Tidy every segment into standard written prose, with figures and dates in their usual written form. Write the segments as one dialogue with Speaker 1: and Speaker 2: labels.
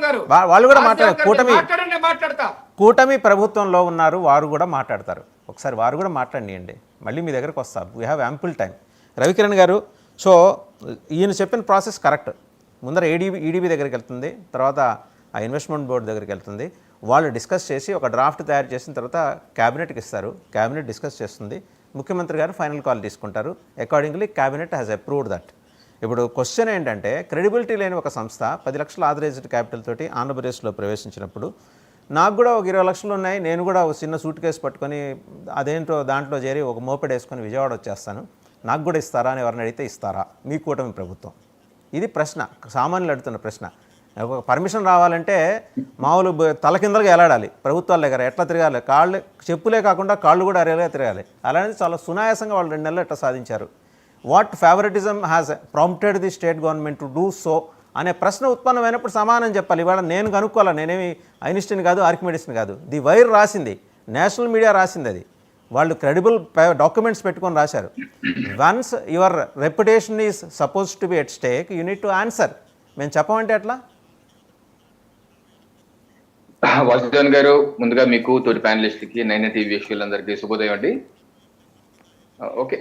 Speaker 1: గారు
Speaker 2: వాళ్ళు కూడా మాట్లాడారు.
Speaker 1: మాట్లాడతా.
Speaker 2: కూటమి ప్రభుత్వంలో ఉన్నారు, వారు కూడా మాట్లాడతారు. ఒకసారి వారు కూడా మాట్లాడియండి, మళ్ళీ మీ దగ్గరకు వస్తారు. We have ample time. Ravikiran గారు, సో ఈయన చెప్పిన ప్రాసెస్ కరెక్ట్. ముందర ఈడీబీ దగ్గరికి వెళ్తుంది, తర్వాత ఆ ఇన్వెస్ట్మెంట్ బోర్డు దగ్గరికి వెళ్తుంది. వాళ్ళు డిస్కస్ చేసి ఒక డ్రాఫ్ట్ తయారు చేసిన తర్వాత క్యాబినెట్కి ఇస్తారు. క్యాబినెట్ డిస్కస్ చేస్తుంది, ముఖ్యమంత్రి గారు ఫైనల్ కాల్ తీసుకుంటారు. Accordingly cabinet has approved that. ఇప్పుడు క్వశ్చన్ ఏంటంటే, క్రెడిబిలిటీ లేని ఒక సంస్థ 10 లక్షల ఆథరైజ్డ్ క్యాపిటల్ తోటి ఆంధ్రప్రదేశ్లో ప్రవేశించినప్పుడు, నాకు కూడా ఒక 20 లక్షలు ఉన్నాయి, నేను కూడా ఒక చిన్న సూట్ కేసు పట్టుకొని అదేంటో దాంట్లో చేరి ఒక మోపెడ్ వేసుకొని విజయవాడ వచ్చేస్తాను, నాకు కూడా ఇస్తారా అని ఎవరిని అడిగితే ఇస్తారా మీ కూటమి ప్రభుత్వం? ఇది ప్రశ్న, సామాన్యులు అడుగుతున్న ప్రశ్న. పర్మిషన్ రావాలంటే మామూలు తలకిందలుగా ఎలాడాలి, ప్రభుత్వాల దగ్గర ఎట్లా తిరగాలి, కాళ్ళు చెప్పులే కాకుండా కాళ్ళు కూడా అరేలుగా తిరగాలి. అలాంటిది చాలా సునాయాసంగా వాళ్ళు 2 నెలలు ఎట్లా సాధించారు? What favouritism has prompted the state government to do so అనే ప్రశ్న ఉత్పన్నమైనప్పుడు సమానం చెప్పాలి. ఇవాళ నేను కనుక్కోవాలి, నేనేమి ఐన్స్టీన్ కాదు, ఆర్కిమెడిస్ని కాదు. ది వైర్ రాసింది, నేషనల్ మీడియా రాసింది, అది వాళ్ళు క్రెడిబుల్ డాక్యుమెంట్స్ పెట్టుకొని రాశారు. Once your reputation is suppose to be at stake, you need to answer. మేము చెప్పమంటే ఎట్లా?
Speaker 3: వాసుదేవన్ గారు, ముందుగా మీకు తోటి ప్యానలిస్ట్కి, నైనా టీవీ వీక్షకులందరికీ శుభోదయం అండి. ఓకే,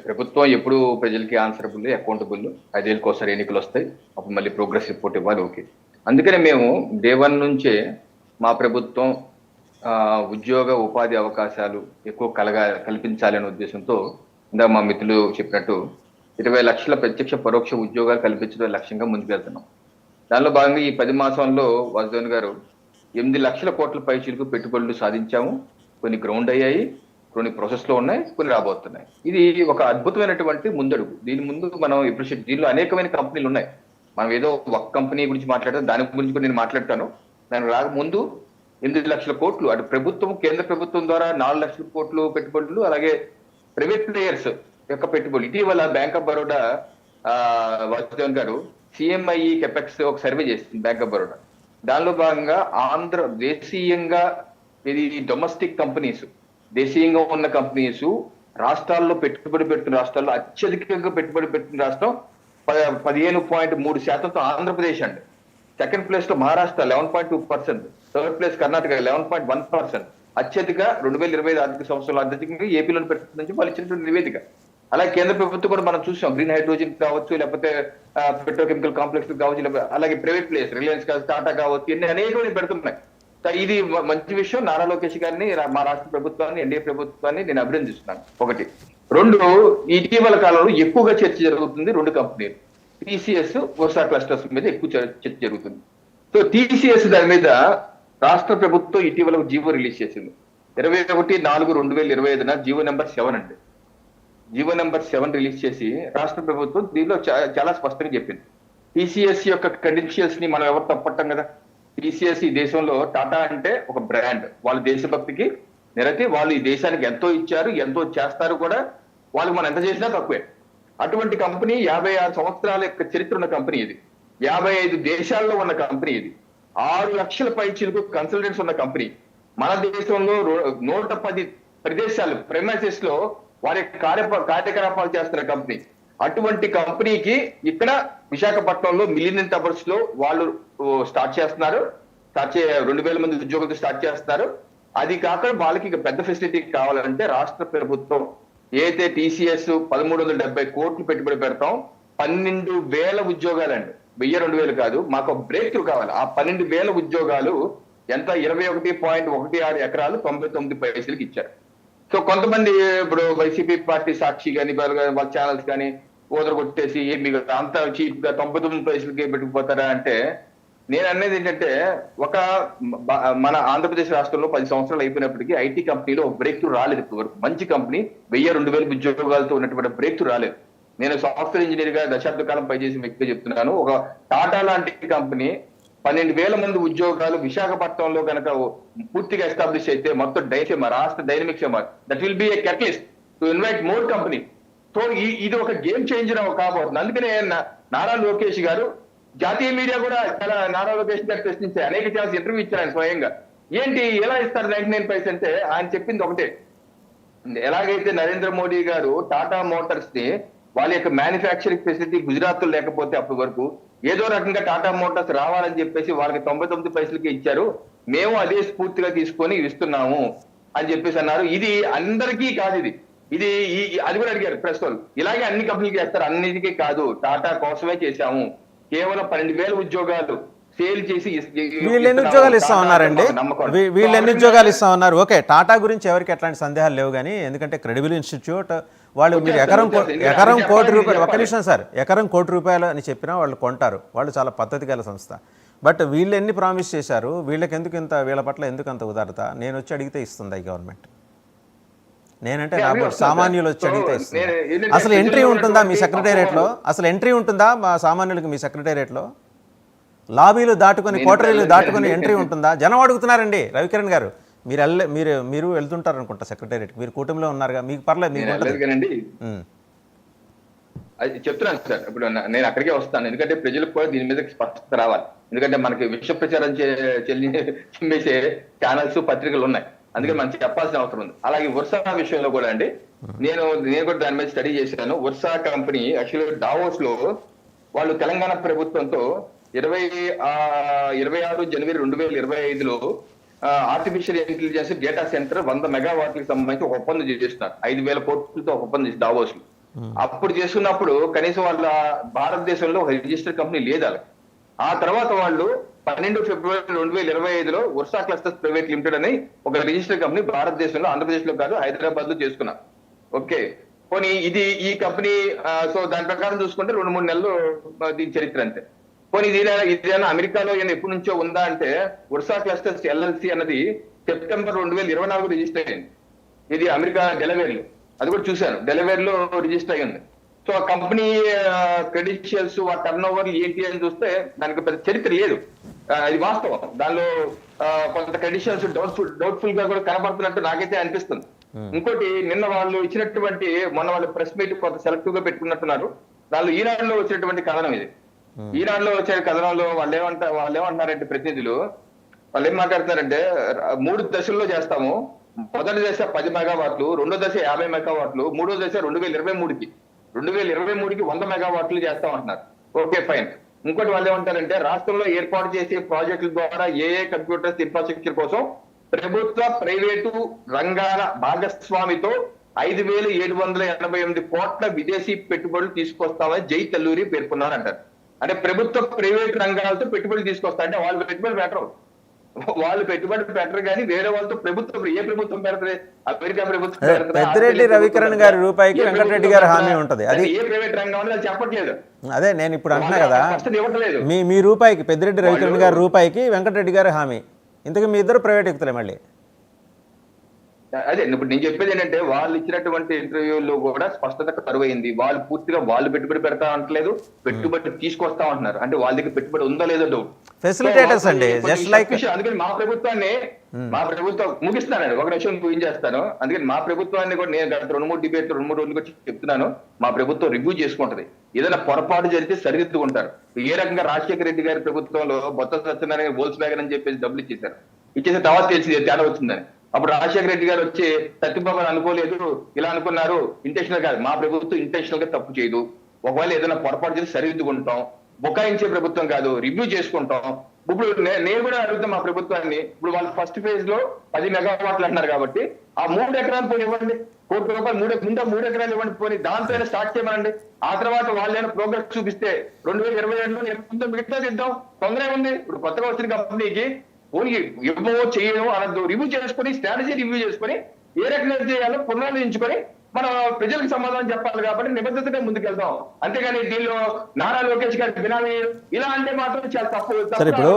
Speaker 3: ప్రభుత్వం ఎప్పుడు ప్రజలకి ఆన్సరబుల్, అకౌంటబుల్. 5 ఏళ్ళకి ఒకసారి ఎన్నికలు వస్తాయి, అప్పుడు మళ్ళీ ప్రోగ్రెస్ రిపోర్ట్ ఇవ్వాలి. ఓకే, అందుకనే మేము డే 1 నుంచే మా ప్రభుత్వం ఉద్యోగ ఉపాధి అవకాశాలు ఎక్కువ కల్పించాలనే ఉద్దేశంతో, ఇందాక మా మిత్రులు చెప్పినట్టు 20 లక్షల ప్రత్యక్ష పరోక్ష ఉద్యోగాలు కల్పించడం లక్ష్యంగా ముందుకు వెళ్తున్నాం. దానిలో భాగంగా ఈ 10 మాసంలో వాసుదేవన్ గారు 8 లక్షల కోట్ల పైచిలకు పెట్టుబడులు సాధించాము. కొన్ని గ్రౌండ్ అయ్యాయి, కొన్ని ప్రాసెస్లో ఉన్నాయి, కొన్ని రాబోతున్నాయి. ఇది ఒక అద్భుతమైనటువంటి ముందడుగు. దీని ముందు మనం ఎప్రిషియేట్, దీనిలో అనేకమైన కంపెనీలు ఉన్నాయి. మనం ఏదో ఒక కంపెనీ గురించి మాట్లాడతాం, దాని గురించి కూడా నేను మాట్లాడతాను. దానికి రాకముందు 8 లక్షల కోట్లు అటు ప్రభుత్వం, కేంద్ర ప్రభుత్వం ద్వారా 4 లక్షల కోట్లు పెట్టుబడులు, అలాగే ప్రైవేట్ ప్లేయర్స్ యొక్క పెట్టుబడులు. ఇటీవల బ్యాంక్ ఆఫ్ బరోడా వాసుదేవన్ గారు సిఎంఐఈ కెపెక్స్ ఒక సర్వే చేసింది బ్యాంక్ ఆఫ్ బరోడా. దానిలో భాగంగా దేశీయంగా ఇది డొమెస్టిక్ కంపెనీస్, దేశీయంగా ఉన్న కంపెనీస్ రాష్ట్రాల్లో పెట్టుబడి పెడుతున్న రాష్ట్రాల్లో అత్యధికంగా పెట్టుబడి పెట్టిన రాష్ట్రం 15.3%తో ఆంధ్రప్రదేశ్ అండి. సెకండ్ ప్లేస్ లో మహారాష్ట్ర 11.2%, థర్డ్ ప్లేస్ కర్ణాటక 11.1%. అత్యధిక 2025 ఆర్థిక సంవత్సరంలో అత్యధికంగా ఏపీలో పెట్టుబడి వాళ్ళు ఇచ్చినటువంటి నివేదిక. అలాగే కేంద్ర ప్రభుత్వం కూడా మనం చూసాం, గ్రీన్ హైడ్రోజన్ కావచ్చు, లేకపోతే పెట్రోకెమికల్ కాంప్లెక్స్ కావచ్చు, అలాగే ప్రైవేట్ ప్లేస్ రిలయన్స్ కావచ్చు, టాటా కావచ్చు, ఇన్ని అనేకమైన పెడుతున్నాయి. ఇది మంచి విషయం. నారా లోకేష్ గారిని, మా రాష్ట్ర ప్రభుత్వాన్ని, ఎన్డీఏ ప్రభుత్వాన్ని నేను అభినందిస్తున్నాను. ఒకటి. 2, ఇటీవల కాలంలో ఎక్కువగా చర్చ జరుగుతుంది 2 కంపెనీలు, టీసీఎస్, వర్షా క్లస్టర్స్ మీద ఎక్కువ చర్చ జరుగుతుంది. సో టీసీఎస్ దాని మీద రాష్ట్ర ప్రభుత్వం ఇటీవల జీవో రిలీజ్ చేసింది. 21/4/2025 జీవో నెంబర్ 7 అండి. జీవో నెంబర్ 7 రిలీజ్ చేసి రాష్ట్ర ప్రభుత్వం దీనిలో చాలా స్పష్టంగా చెప్పింది, టీసీఎస్ యొక్క క్రెడెన్షియల్స్ ని మనం ఎవరు తప్పట్టం కదా. టీసీఎస్ ఈ దేశంలో, టాటా అంటే ఒక బ్రాండ్, వాళ్ళ దేశభక్తికి నిరతి, వాళ్ళు ఈ దేశానికి ఎంతో ఇచ్చారు, ఎంతో చేస్తారు కూడా. వాళ్ళకి మనం ఎంత చేసినా తక్కువే. అటువంటి కంపెనీ 56 సంవత్సరాల యొక్క చరిత్ర ఉన్న కంపెనీ ఇది. 55 దేశాల్లో ఉన్న కంపెనీ ఇది. 6 లక్షల పైచీలకు కన్సల్టెంట్స్ ఉన్న కంపెనీ. మన దేశంలో 110 ప్రదేశాలు ప్రెమైసెస్ లో వారి కార్యకలాపాలు చేస్తున్న కంపెనీ. అటువంటి కంపెనీకి ఇక్కడ విశాఖపట్నంలో మిలియన్ టవర్స్ లో వాళ్ళు స్టార్ట్ చేస్తున్నారు. 2,000 మంది ఉద్యోగులతో స్టార్ట్ చేస్తున్నారు. అది కాకుండా వాళ్ళకి ఇక పెద్ద ఫెసిలిటీ కావాలంటే రాష్ట్ర ప్రభుత్వం ఏదైతే టీసీఎస్ 1,370 కోట్లు పెట్టుబడి పెడతాం, 12,000 ఉద్యోగాలండి, 1,000-2,000 కాదు, మాకు బ్రేక్ త్రూ కావాలి. ఆ 12,000 ఉద్యోగాలు ఎంత? 21.16 ఎకరాలు 99 పైసలకి ఇచ్చారు. సో కొంతమంది ఇప్పుడు వైసీపీ పార్టీ సాక్షి కానీ వాళ్ళ ఛానల్స్ కానీ ఓదరగొట్టేసి మీకు అంత చీప్ గా 99 పైసలకి పెట్టుకుపోతారా అంటే, నేను అనేది ఏంటంటే, మన ఆంధ్రప్రదేశ్ రాష్ట్రంలో 10 సంవత్సరాలు అయిపోయినప్పటికీ ఐటీ కంపెనీలో బ్రేక్ త్రూ రాలేదు. ఇప్పుడు మంచి కంపెనీ 1,000-2,000 ఉద్యోగాలతో ఉన్నటువంటి బ్రేక్ త్రూ రాలేదు. నేను సాఫ్ట్వేర్ ఇంజనీర్ గా దశాబ్ద కాలం పనిచేసిన వ్యక్తిగా చెప్తున్నాను. ఒక టాటా లాంటి కంపెనీ 12,000 మంది ఉద్యోగాలు విశాఖపట్నంలో కనుక పూర్తిగా ఎస్టాబ్లిష్ అయితే మొత్తం రాష్ట్ర dynamics that will be A catalyst to invite more company. So ఇది ఒక గేమ్ చేంజర్ కాబోతుంది. అందుకనే నారా లోకేష్ గారు, జాతీయ మీడియా కూడా చాలా నారా లోకేష్ గారు ప్రశ్నించారు, అనేక ఛాన్స్ ఇంటర్వ్యూ ఇచ్చారు ఆయన స్వయంగా. ఏంటి ఎలా ఇస్తారు 99 అంటే? ఆయన చెప్పింది ఒకటే, ఎలాగైతే నరేంద్ర మోడీ గారు టాటా మోటార్స్ ని వాళ్ళ యొక్క మ్యానుఫ్యాక్చరింగ్ ఫెసిలిటీ గుజరాత్ లో లేకపోతే అప్పటి వరకు ఏదో రకంగా టాటా మోటార్స్ రావాలని చెప్పేసి వాళ్ళకి 99 పైసలకి ఇచ్చారు, మేము అదే స్ఫూర్తిగా తీసుకొని ఇస్తున్నాము అని చెప్పేసి అన్నారు. ఇది అందరికీ కాదు, ఇది అది కూడా అడిగారు ప్రెస్ వాళ్ళు, ఇలాగే అన్ని కంపెనీలు చేస్తారు, అన్నిటికీ కాదు, టాటా కోసమే చేశాము, కేవలం 12,000 ఉద్యోగాలు సేల్ చేసి
Speaker 2: వీళ్ళు ఎన్ని ఉద్యోగాలు ఇస్తా ఉన్నారండి, వీళ్ళు ఎన్ని ఉద్యోగాలు ఇస్తా ఉన్నారు? ఓకే, టాటా గురించి ఎవరికి ఎట్లాంటి సందేహాలు లేవు, కానీ ఎందుకంటే క్రెడిబుల్ ఇన్స్టిట్యూట్ వాళ్ళు మీరు ఎకరం కోటి రూపాయలు, ఒక్క నిమిషం సార్, ఎకరం కోటి రూపాయలు అని చెప్పినా వాళ్ళు కొంటారు, వాళ్ళు చాలా పద్ధతి గల సంస్థ. బట్ వీళ్ళు ఎన్ని ప్రామిస్ చేశారు, వీళ్ళకి ఎందుకు ఇంత, వీళ్ళ పట్ల ఎందుకు అంత ఉదారత? నేను వచ్చి అడిగితే ఇస్తుంది ఈ గవర్నమెంట్, నేనంటే నా సామాన్యులు వచ్చి అడిగితే ఇస్తుంది. అసలు ఎంట్రీ ఉంటుందా మీ సెక్రటేరియట్లో? అసలు ఎంట్రీ ఉంటుందా మా సామాన్యులకి మీ సెక్రటేరియట్లో? లాబీలు దాటుకొని కోటరీలు దాటుకొని ఎంట్రీ ఉంటుందా? జనం అడుగుతున్నారండి. రవికిరణ్ గారు, మీరు వెళ్తుంటారు అనుకుంటా సెక్రటేరియట్కి, మీరు కూటమిలో ఉన్నారుగా, మీకు పర్లేదు, మీకు
Speaker 3: అది చెప్తున్నాను సార్. ఇప్పుడు నేను అక్కడికే వస్తాను, ఎందుకంటే ప్రజలకు కూడా దీని మీద స్పష్టత రావాలి. ఎందుకంటే మనకి విష ప్రచారం చెమ్మేసే ఛానల్స్, పత్రికలు ఉన్నాయి, అందుకని మనం చెప్పాల్సిన అవసరం ఉంది. అలాగే వర్షా విషయంలో కూడా అండి, నేను కూడా దాని మీద స్టడీ చేశాను. వర్షా కంపెనీ యాక్చువల్గా డావోస్ లో వాళ్ళు తెలంగాణ ప్రభుత్వంతో 26 జనవరి 2025లో ఆర్టిఫిషియల్ ఇంటెలిజెన్స్ డేటా సెంటర్ 100 మెగావాట్లకు సంబంధించి ఒక ఒప్పందం చేస్తున్నారు. 5,000 కోట్లతో ఒక ఒప్పందం చేసి డావోస్ లో. అప్పుడు చేస్తున్నప్పుడు కనీసం వాళ్ళ భారతదేశంలో ఒక రిజిస్టర్ కంపెనీ లేదు. ఆ తర్వాత వాళ్ళు 12 ఫిబ్రవరి 2025లో వర్షా క్లస్టర్స్ ప్రైవేట్ లిమిటెడ్ అని ఒక రిజిస్టర్ కంపెనీ భారతదేశంలో, ఆంధ్రప్రదేశ్ లో కాదు, హైదరాబాద్ లో చేసుకున్నారు. ఓకే, పోనీ ఈ కంపెనీ, సో దాని ప్రకారం చూసుకుంటే 2-3 నెలలు దీని చరిత్ర అంతే. పోనీ ఇదేనా అమెరికాలో ఎప్పటి నుంచో ఉందా అంటే, వర్షా క్లస్టర్స్ ఎల్ఎల్సి అన్నది సెప్టెంబర్ 2024 రిజిస్టర్ అయింది. ఇది అమెరికా డెలవేర్ లో, అది కూడా చూశాను, డెలవేర్ లో రిజిస్టర్ అయ్యింది. సో ఆ కంపెనీ క్రెడిషియల్స్, ఆ టర్న్ ఓవర్ ఏంటి అని చూస్తే దానికి పెద్ద చరిత్ర లేదు, ఇది వాస్తవం. దానిలో కొంత క్రెడిషియల్స్ డౌట్ఫుల్ గా కూడా కనబడుతున్నట్టు నాకైతే అనిపిస్తుంది. ఇంకోటి, నిన్న వాళ్ళు ఇచ్చినటువంటి, మొన్న వాళ్ళు ప్రెస్ మీట్ కొంత సెలెక్టివ్ గా పెట్టుకున్నట్టున్నారు. దానిలో ఈనాడులో వచ్చినటువంటి కథనం ఇది. ఈనాడులో వచ్చే కథనంలో వాళ్ళు ఏమంటున్నారంటే, ప్రతినిధులు వాళ్ళు ఏం మాట్లాడుతున్నారంటే, 3 దశల్లో చేస్తాము, మొదటి దశ 10 మెగావాట్లు, రెండో దశ 50 మెగావాట్లు, మూడో దశ 2023కి 100 మెగావాట్లు చేస్తామంటున్నారు. Okay, fine. ఇంకోటి వాళ్ళు ఏమంటారంటే, రాష్ట్రంలో ఏర్పాటు చేసే ప్రాజెక్టుల ద్వారా కంప్యూటర్స్ ఇన్ఫ్రాస్ట్రక్చర్ కోసం ప్రభుత్వ ప్రైవేటు రంగాల భాగస్వామితో 5,788 కోట్ల విదేశీ పెట్టుబడులు తీసుకొస్తామని జై తల్లూరి పేర్కొన్నారు అంటారు. అంటే ప్రభుత్వ ప్రైవేట్ రంగాలతో పెట్టుబడులు తీసుకొస్తా అంటే వాళ్ళు పెట్టుబడి పెట్టరు కానీ వేరే వాళ్ళతో ఏ ప్రభుత్వం పెడతారు? అమెరికా ప్రభుత్వం.
Speaker 2: పెద్దిరెడ్డి రవికిరణ్ గారి రూపాయికి వెంకటరెడ్డి గారి హామీ ఉంటది, అది
Speaker 3: ఏ ప్రైవేట్ రంగం అని చెప్పట్లేదు.
Speaker 2: అదే నేను ఇప్పుడు అంటున్నా కదా, మీ రూపాయికి, పెద్దిరెడ్డి రవికిరణ్ గారి రూపాయికి వెంకటరెడ్డి గారి హామీ, ఇంతకు మీ ఇద్దరు ప్రైవేట్ వ్యక్తులే మళ్ళీ.
Speaker 3: అదే ఇప్పుడు నేను చెప్పేది ఏంటంటే, వాళ్ళు ఇచ్చినటువంటి ఇంటర్వ్యూలో కూడా స్పష్టత కరువైంది. వాళ్ళు పూర్తిగా వాళ్ళు పెట్టుబడి పెడతా అంటలేదు, పెట్టుబడి తీసుకొస్తా అంటున్నారు. అంటే వాళ్ళ దగ్గర పెట్టుబడి ఉందో లేదో డౌట్.
Speaker 2: ఫెసిలిటేటర్స్ అండి, జస్ట్ లైక్.
Speaker 3: అందుకని మా ప్రభుత్వం ముగిస్తానండి, ఒక నిమిషం చేస్తాను. అందుకని మా ప్రభుత్వాన్ని కూడా నేను గత 2-3 డిబేట్లు 2-3 రోజులు కూడా చెప్తున్నాను, మా ప్రభుత్వం రివ్యూ చేసుకుంటది. ఏదైనా పొరపాటు జరిగితే సరిదిద్దుకుంటారు. ఏ రకంగా రాజశేఖర రెడ్డి గారి ప్రభుత్వంలో బొత్స సత్యనారాయణ వోల్స్ వ్యాగన్ అని చెప్పేసి డబ్బులు ఇచ్చేసిన తర్వాత తెలిసి తేడా వచ్చిందని. అప్పుడు రాజశేఖర రెడ్డి గారు వచ్చి సత్యబాబు అనుకోలేదు, ఇలా అనుకున్నారు, ఇంటెన్షనల్ కాదు. మా ప్రభుత్వం ఇంటెన్షనల్ గా తప్పు చేయదు. ఒకవేళ ఏదైనా పొరపాటు చేసి సరిదిద్దుకుంటాం, బుకాయించే ప్రభుత్వం కాదు, రివ్యూ చేసుకుంటాం. ఇప్పుడు నేను కూడా అడుగుతాం మా ప్రభుత్వాన్ని, ఇప్పుడు వాళ్ళు ఫస్ట్ ఫేజ్ లో 10 మెగావాట్లు అంటున్నారు కాబట్టి ఆ 3 ఎకరాలు పోయి ఇవ్వండి, ₹1 కోటి 3 ఎకరాలు ఇవ్వండి, పోయి దాంతో స్టార్ట్ చేయమనండి. ఆ తర్వాత వాళ్ళైనా ప్రోగ్రెస్ చూపిస్తే 2027లో మిగతా ఇద్దాం, తొందరగా ఉంది. ఇప్పుడు కొత్తగా వచ్చిన కంపెనీకి ఓన్లీ ఇవ్వమో చేయడం అనద్దు, రివ్యూ చేసుకుని, స్ట్రాటజీ రివ్యూ చేసుకుని, ఏ రకంగా చేయాలో పునరాలోచించుకొని మనం ప్రజలకు సమాధానం చెప్పాలి. కాబట్టి నిబద్ధతగా ముందుకెళ్దాం. అంతేగాని దీనిలో నారా లోకేష్ గారి బినామీ ఇలా అంటే మాత్రం చాలా తప్పు.
Speaker 2: సరే, ఇప్పుడు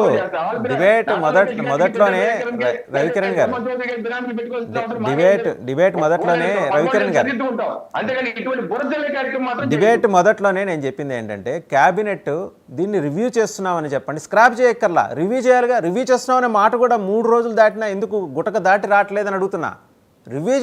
Speaker 2: డిబేట్ మొదట్లోనే రవికిరణ్ గారు
Speaker 3: అంతేగాని ఇటువంటి బురదలే కార్యక్రమం మాత్రం.
Speaker 2: డిబేట్ మొదట్లోనే నేను చెప్పింది ఏంటంటే, క్యాబినెట్ దీన్ని రివ్యూ చేస్తున్నామని చెప్పండి, స్క్రాప్ చేయక్కర్లా, రివ్యూ చేయాలిగా. రివ్యూ చేస్తున్నామనే మాట కూడా 3 రోజులు దాటినా ఎందుకు గుటక దాటి రావట్లేదని అడుగుతున్నా. రివ్యూ